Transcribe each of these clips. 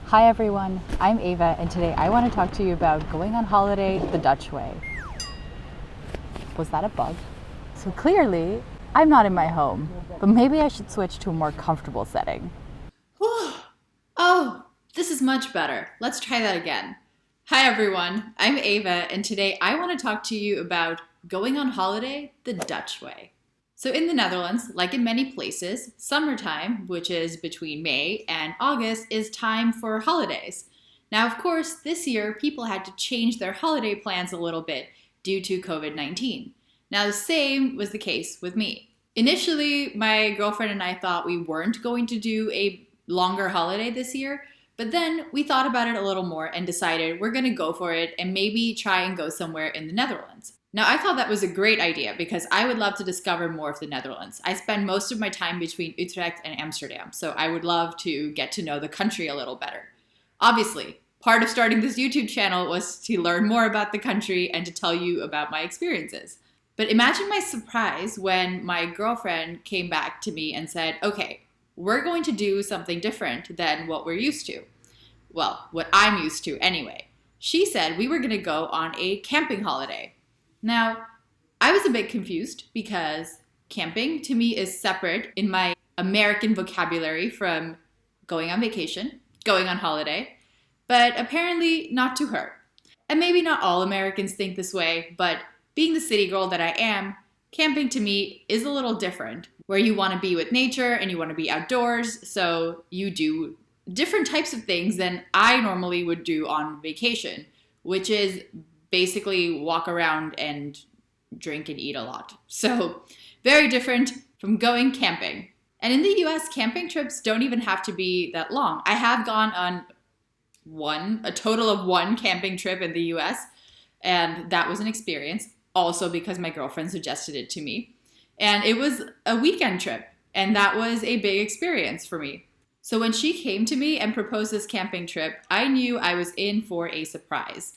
Hi everyone, I'm Ava and today I want to talk to you about going on holiday the Dutch way. Was that a bug? So clearly, I'm not in my home, but maybe I should switch to a more comfortable setting. Whew. Oh, this is much better. Let's try that again. Hi everyone, I'm Ava and today I want to talk to you about going on holiday the Dutch way. So in the Netherlands, like in many places, summertime, which is between May and August, is time for holidays. Now, of course, this year people had to change their holiday plans a little bit due to COVID-19. Now, the same was the case with me. Initially, my girlfriend and I thought we weren't going to do a longer holiday this year, but then we thought about it a little more and decided we're going to go for it and maybe try and go somewhere in the Netherlands. Now, I thought that was a great idea because I would love to discover more of the Netherlands. I spend most of my time between Utrecht and Amsterdam, so I would love to get to know the country a little better. Obviously, part of starting this YouTube channel was to learn more about the country and to tell you about my experiences. But imagine my surprise when my girlfriend came back to me and said, okay, we're going to do something different than what we're used to. Well, what I'm used to anyway. She said we were going to go on a camping holiday. Now, I was a bit confused because camping to me is separate in my American vocabulary from going on vacation, going on holiday, but apparently not to her. And maybe not all Americans think this way, but being the city girl that I am, camping to me is a little different, where you want to be with nature and you want to be outdoors, so you do different types of things than I normally would do on vacation, which is basically walk around and drink and eat a lot. So very different from going camping. And in the US, camping trips don't even have to be that long. I have gone on a total of one camping trip in the US, and that was an experience, also because my girlfriend suggested it to me. And it was a weekend trip, and that was a big experience for me. So when she came to me and proposed this camping trip, I knew I was in for a surprise.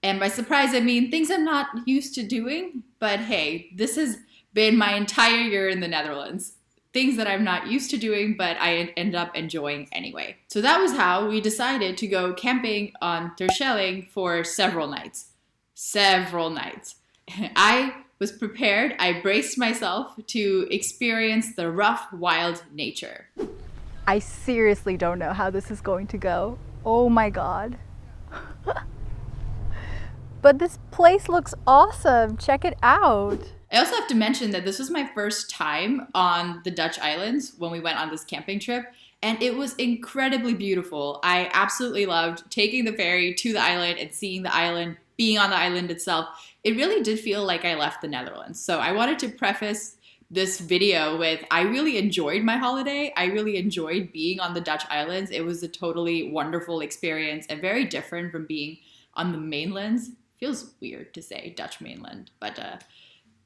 And by surprise, I mean things I'm not used to doing, but hey, this has been my entire year in the Netherlands. Things that I'm not used to doing, but I end up enjoying anyway. So that was how we decided to go camping on Terschelling for several nights. Several nights. I was prepared, I braced myself to experience the rough, wild nature. I seriously don't know how this is going to go. Oh my god. But this place looks awesome. Check it out. I also have to mention that this was my first time on the Dutch islands when we went on this camping trip, and it was incredibly beautiful. I absolutely loved taking the ferry to the island and seeing the island, being on the island itself. It really did feel like I left the Netherlands. So I wanted to preface this video with, I really enjoyed my holiday. I really enjoyed being on the Dutch islands. It was a totally wonderful experience and very different from being on the mainlands. Feels weird to say Dutch mainland, but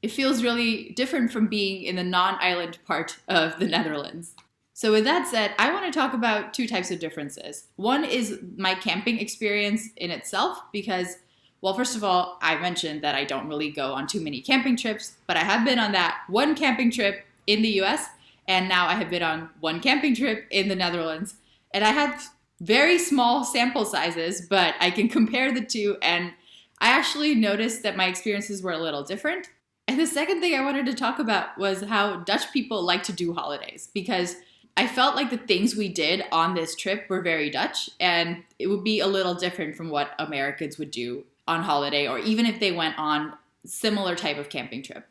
it feels really different from being in the non-island part of the Netherlands. So with that said, I want to talk about two types of differences. One is my camping experience in itself because, well, first of all, I mentioned that I don't really go on too many camping trips, but I have been on that one camping trip in the US, and now I have been on one camping trip in the Netherlands. And I had very small sample sizes, but I can compare the two, and I actually noticed that my experiences were a little different. And the second thing I wanted to talk about was how Dutch people like to do holidays, because I felt like the things we did on this trip were very Dutch, and it would be a little different from what Americans would do on holiday, or even if they went on similar type of camping trip.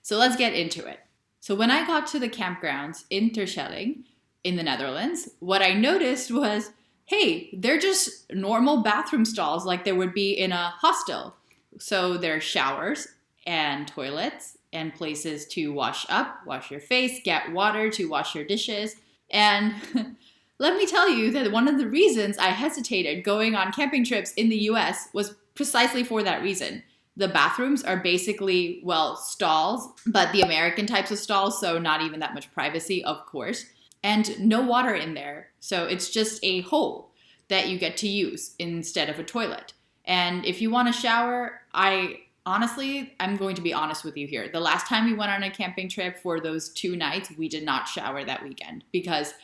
So let's get into it. So when I got to the campgrounds in Terschelling in the Netherlands, what I noticed was, hey, they're just normal bathroom stalls like there would be in a hostel. So there are showers and toilets and places to wash up, wash your face, get water to wash your dishes. And let me tell you that one of the reasons I hesitated going on camping trips in the US was precisely for that reason. The bathrooms are basically, well, stalls, but the American types of stalls, so not even that much privacy, of course. And no water in there. So it's just a hole that you get to use instead of a toilet. And if you want to shower, I'm going to be honest with you here. The last time we went on a camping trip for those 2 nights, we did not shower that weekend because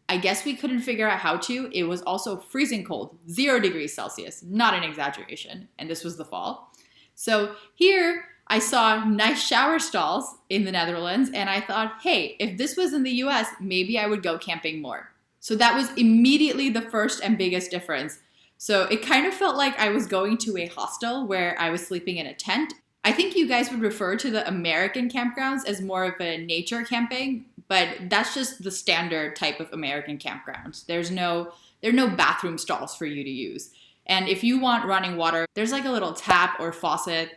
I guess we couldn't figure out how to. It was also freezing cold, 0 degrees Celsius, not an exaggeration. And this was the fall. So here I saw nice shower stalls in the Netherlands, and I thought, hey, if this was in the US, maybe I would go camping more. So that was immediately the first and biggest difference. So it kind of felt like I was going to a hostel where I was sleeping in a tent. I think you guys would refer to the American campgrounds as more of a nature camping, but that's just the standard type of American campgrounds. There are no bathroom stalls for you to use. And if you want running water, there's like a little tap or faucet,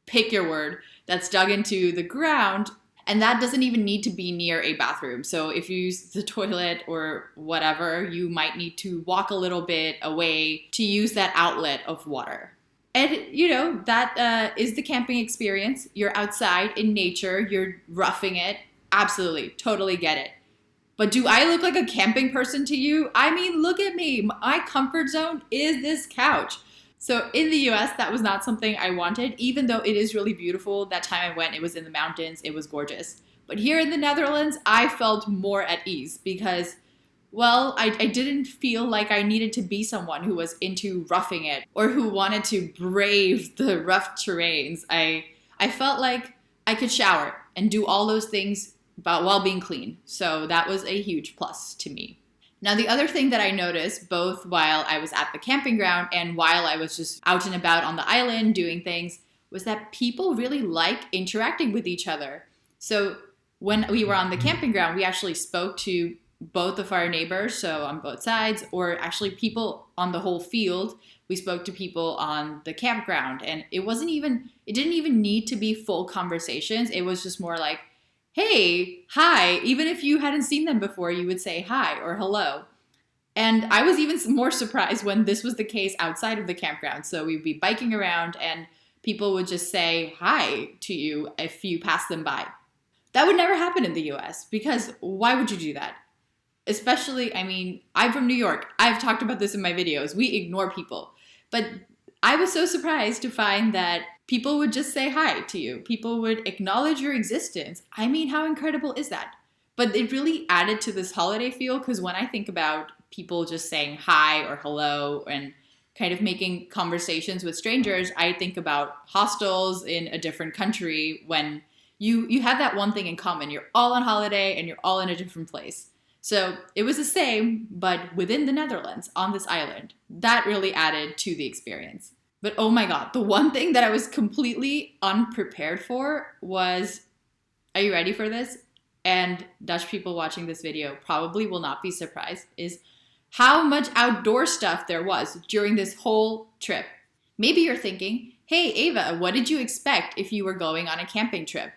pick your word, that's dug into the ground. And that doesn't even need to be near a bathroom. So if you use the toilet or whatever, you might need to walk a little bit away to use that outlet of water. And, that is the camping experience. You're outside in nature, you're roughing it. Absolutely, totally get it. But do I look like a camping person to you? I mean, look at me. My comfort zone is this couch. So in the US, that was not something I wanted, even though it is really beautiful. That time I went, it was in the mountains, it was gorgeous. But here in the Netherlands, I felt more at ease because, well, I didn't feel like I needed to be someone who was into roughing it or who wanted to brave the rough terrains. I felt like I could shower and do all those things while being clean. So that was a huge plus to me. Now, the other thing that I noticed, both while I was at the camping ground and while I was just out and about on the island doing things, was that people really like interacting with each other. So when we were on the camping ground, we actually spoke to both of our neighbors, so on both sides, or actually people on the whole field. We spoke to people on the campground, and it didn't even need to be full conversations. It was just more like, hey, hi. Even if you hadn't seen them before, you would say hi or hello. And I was even more surprised when this was the case outside of the campground. So we'd be biking around and people would just say hi to you if you pass them by. That would never happen in the US because why would you do that? Especially, I'm from New York. I've talked about this in my videos. We ignore people. But I was so surprised to find that people would just say hi to you. People would acknowledge your existence. How incredible is that? But it really added to this holiday feel because when I think about people just saying hi or hello and kind of making conversations with strangers, I think about hostels in a different country when you have that one thing in common. You're all on holiday and you're all in a different place. So it was the same, but within the Netherlands on this island. That really added to the experience. But oh my God, the one thing that I was completely unprepared for was, are you ready for this? And Dutch people watching this video probably will not be surprised, is how much outdoor stuff there was during this whole trip. Maybe you're thinking, hey Ava, what did you expect if you were going on a camping trip?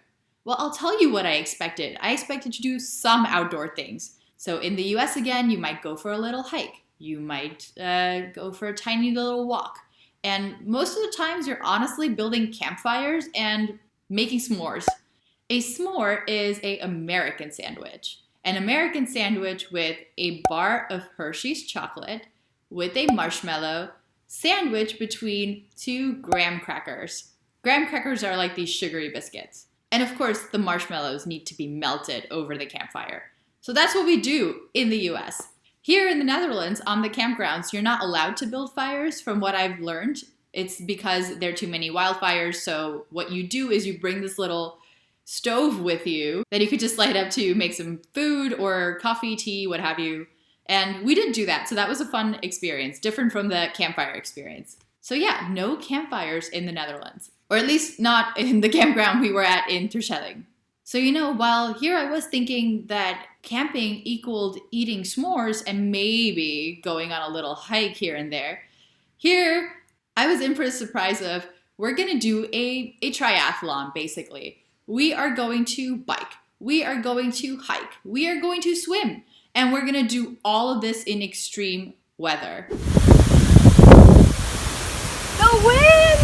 Well, I'll tell you what I expected. I expected to do some outdoor things. So in the US again, you might go for a little hike. You might go for a tiny little walk. And most of the times you're honestly building campfires and making s'mores. A s'more is an American sandwich. An American sandwich with a bar of Hershey's chocolate with a marshmallow sandwiched between 2 graham crackers. Graham crackers are like these sugary biscuits. And of course, the marshmallows need to be melted over the campfire. So that's what we do in the US. Here in the Netherlands, on the campgrounds, you're not allowed to build fires from what I've learned. It's because there are too many wildfires. So what you do is you bring this little stove with you that you could just light up to make some food or coffee, tea, what have you. And we didn't do that. So that was a fun experience, different from the campfire experience. So yeah, no campfires in the Netherlands, or at least not in the campground we were at in Socializing. So, while here I was thinking that camping equaled eating s'mores and maybe going on a little hike here and there, here I was in for the surprise of we're going to do a triathlon, basically. We are going to bike. We are going to hike. We are going to swim. And we're going to do all of this in extreme weather. The wind!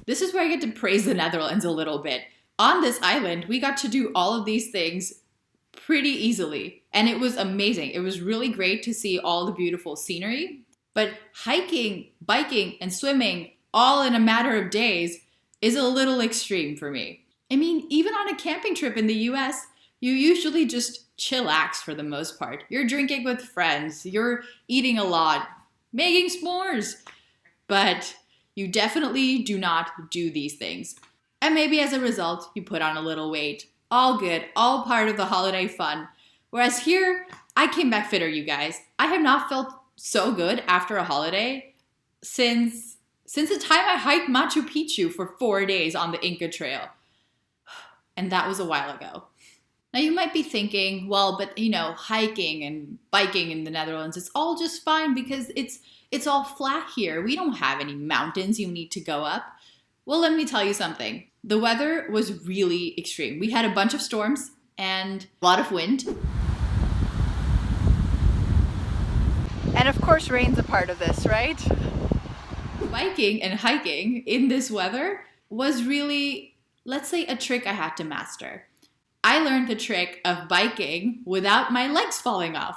This is where I get to praise the Netherlands a little bit. On this island, we got to do all of these things pretty easily. And it was amazing. It was really great to see all the beautiful scenery. But hiking, biking, and swimming all in a matter of days is a little extreme for me. Even on a camping trip in the US, you usually just chillax for the most part. You're drinking with friends, you're eating a lot, making s'mores, but you definitely do not do these things. And maybe as a result, you put on a little weight. All good, all part of the holiday fun. Whereas here, I came back fitter, you guys. I have not felt so good after a holiday since the time I hiked Machu Picchu for 4 days on the Inca Trail. And that was a while ago. Now you might be thinking, well, but hiking and biking in the Netherlands, it's all just fine because it's all flat here. We don't have any mountains you need to go up. Well, let me tell you something. The weather was really extreme. We had a bunch of storms and a lot of wind. And of course, rain's a part of this, right? Biking and hiking in this weather was really, let's say, a trick I had to master. I learned the trick of biking without my legs falling off.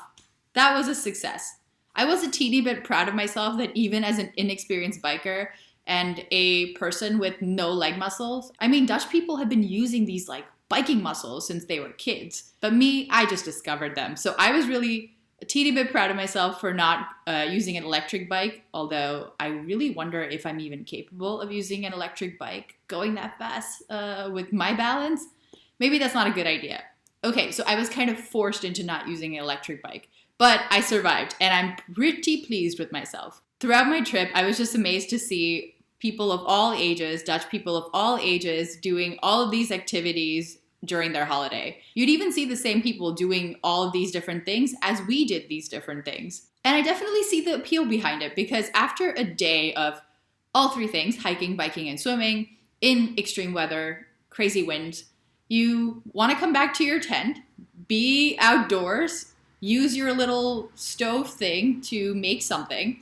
That was a success. I was a teeny bit proud of myself that even as an inexperienced biker and a person with no leg muscles, Dutch people have been using these biking muscles since they were kids. But me, I just discovered them. So I was really a teeny bit proud of myself for not using an electric bike, although I really wonder if I'm even capable of using an electric bike going that fast with my balance. Maybe that's not a good idea. Okay, so I was kind of forced into not using an electric bike, but I survived and I'm pretty pleased with myself. Throughout my trip, I was just amazed to see people of all ages, Dutch people of all ages, doing all of these activities during their holiday. You'd even see the same people doing all of these different things as we did these different things. And I definitely see the appeal behind it because after a day of all three things, hiking, biking, and swimming, in extreme weather, crazy winds, you want to come back to your tent, be outdoors, use your little stove thing to make something,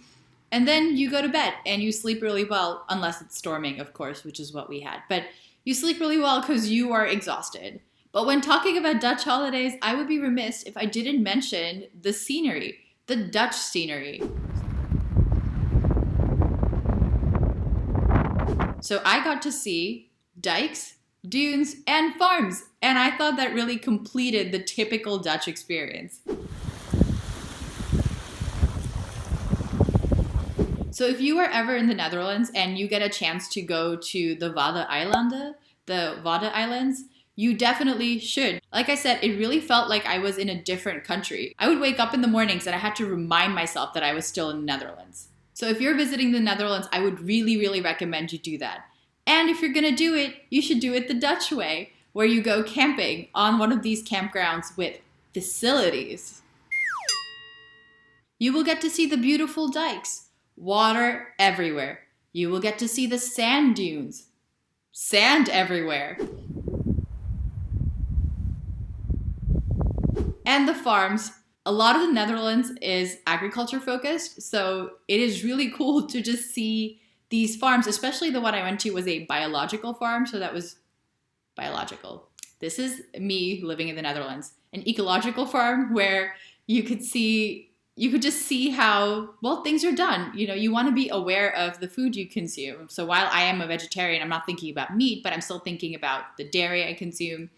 and then you go to bed and you sleep really well, unless it's storming, of course, which is what we had. But you sleep really well because you are exhausted. But when talking about Dutch holidays, I would be remiss if I didn't mention the scenery, the Dutch scenery. So I got to see dikes, dunes, and farms, and I thought that really completed the typical Dutch experience. So if you are ever in the Netherlands and you get a chance to go to the Wadden Islands, you definitely should. Like I said, it really felt like I was in a different country. I would wake up in the mornings and I had to remind myself that I was still in the Netherlands. So if you're visiting the Netherlands, I would really, really recommend you do that. And if you're gonna do it, you should do it the Dutch way, where you go camping on one of these campgrounds with facilities. You will get to see the beautiful dikes, water everywhere. You will get to see the sand dunes, sand everywhere. And the farms. A lot of the Netherlands is agriculture focused, so it is really cool to just see these farms, especially the one I went to was a biological farm, so that was biological. This is me living in the Netherlands. An ecological farm where you could just see how, well, things are done. You want to be aware of the food you consume. So while I am a vegetarian, I'm not thinking about meat, but I'm still thinking about the dairy I consume.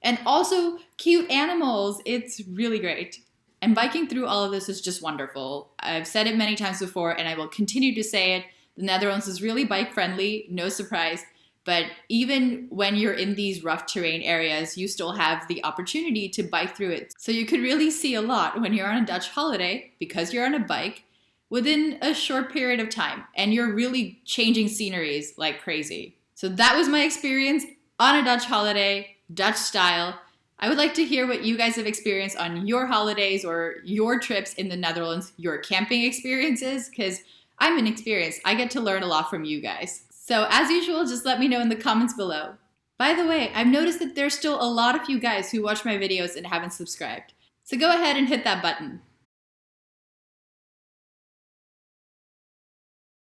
And also cute animals. It's really great. And biking through all of this is just wonderful. I've said it many times before, and I will continue to say it. The Netherlands is really bike friendly, no surprise. But even when you're in these rough terrain areas, you still have the opportunity to bike through it. So you could really see a lot when you're on a Dutch holiday, because you're on a bike, within a short period of time. And you're really changing sceneries like crazy. So that was my experience on a Dutch holiday, Dutch style. I would like to hear what you guys have experienced on your holidays or your trips in the Netherlands, your camping experiences, because I'm inexperienced. I get to learn a lot from you guys. So as usual, just let me know in the comments below. By the way, I've noticed that there's still a lot of you guys who watch my videos and haven't subscribed. So go ahead and hit that button.